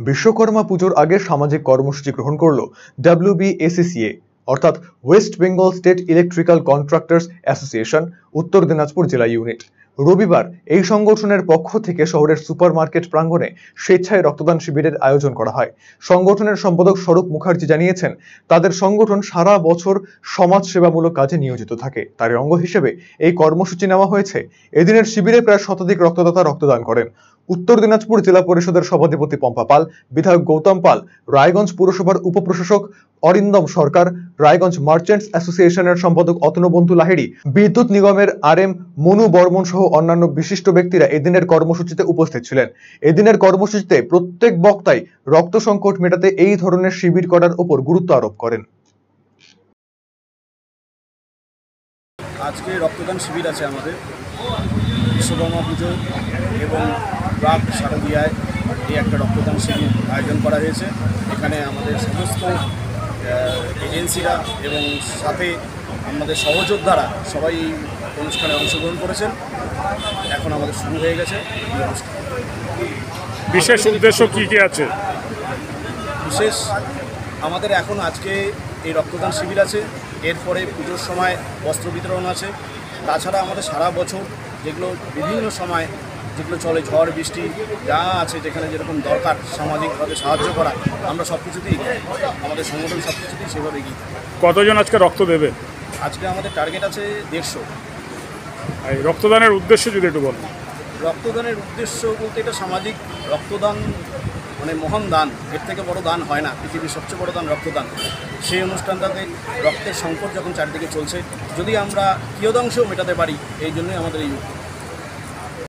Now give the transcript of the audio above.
বিশ্বকর্মা পুজোর আগে সামাজিক কর্মসূচি গ্রহণ করল WBACCA অর্থাৎ West Bengal state electrical contractors association উত্তর দিনাজপুর জেলা ইউনিট। রবিবার এই সংগঠনের পক্ষ থেকে শহরের সুপারমার্কেট প্রাঙ্গণে স্বেচ্ছায় রক্তদান শিবিরের আয়োজন করা হয়। সংগঠনের সম্পাদক স্বরূপ মুখার্জি জানিয়েছেন, তাদের সংগঠন সারা বছর সমাজ সেবামূলক কাজে নিয়োজিত থাকে। তার অঙ্গ হিসেবে এই কর্মসূচি নেওয়া হয়েছে। এদিনের শিবিরে প্রায় শতাধিক রক্তদাতা রক্তদান করেন। উত্তর দিনাজপুর জেলা পরিষদের সভাধিপতি পম্পা পাল, বিধায়ক গৌতম পাল, রায়গঞ্জ পুরসভার উপপ্রশাসক অরিন্দম সরকার, রায়গঞ্জ মার্চেন্টস অ্যাসোসিয়েশনের সম্পাদক অতনুবন্ধু লাহিড়ী, বিদ্যুৎ নিগমের RM মনু বর্মন সহ অন্যান্য বিশিষ্ট ব্যক্তিরা এদিনের কর্মসূচিতে উপস্থিত ছিলেন। এদিনের কর্মসূচিতে প্রত্যেক বক্তাই রক্ত সংকট মেটাতে এই ধরনের শিবির করার উপর গুরুত্ব আরোপ করেন। আজকে রক্তদান শিবির আছে আমাদের বিশ্বকর্মা পুজো এবং প্রাক শারদীয়ায় এই একটা রক্তদান শিবির আয়োজন করা হয়েছে। এখানে আমাদের সমস্ত এজেন্সিরা এবং সাথে আমাদের সহযোদ্ধারা সবাই অনুষ্ঠানে অংশগ্রহণ করেছেন। এখন আমাদের শুরু হয়ে গেছে এই অনুষ্ঠান। বিশেষ উদ্দেশ্য কী কী আছে? বিশেষ আমাদের এখন আজকে এই রক্তদান শিবির আছে, এরপরে পুজোর সময় বস্ত্র বিতরণ আছে। তাছাড়া আমাদের সারা বছর যেগুলো বিভিন্ন সময় যেগুলো চলে, ঝড় বৃষ্টি যা আছে, যেখানে যেরকম দরকার সামাজিকভাবে সাহায্য করা, আমরা সব কিছুতেই আমাদের সংগঠন সব কিছুতেই সেভাবে এগিয়ে। কতজন আজকে রক্ত দেবে? আজকে আমাদের টার্গেট আছে 150। এই রক্তদানের উদ্দেশ্য যদি একটু বলুন। রক্তদানের উদ্দেশ্য বলতে এটা সামাজিক রক্তদান, মানে মহান দান, এর থেকে বড় দান হয় না। পৃথিবীর সবচেয়ে বড় দান রক্তদান। সেই অনুষ্ঠানটাতে রক্তের সংকট যখন চারদিকে চলছে, যদি আমরা কিয়দাংশ মেটাতে পারি, এই জন্যই আমাদের এই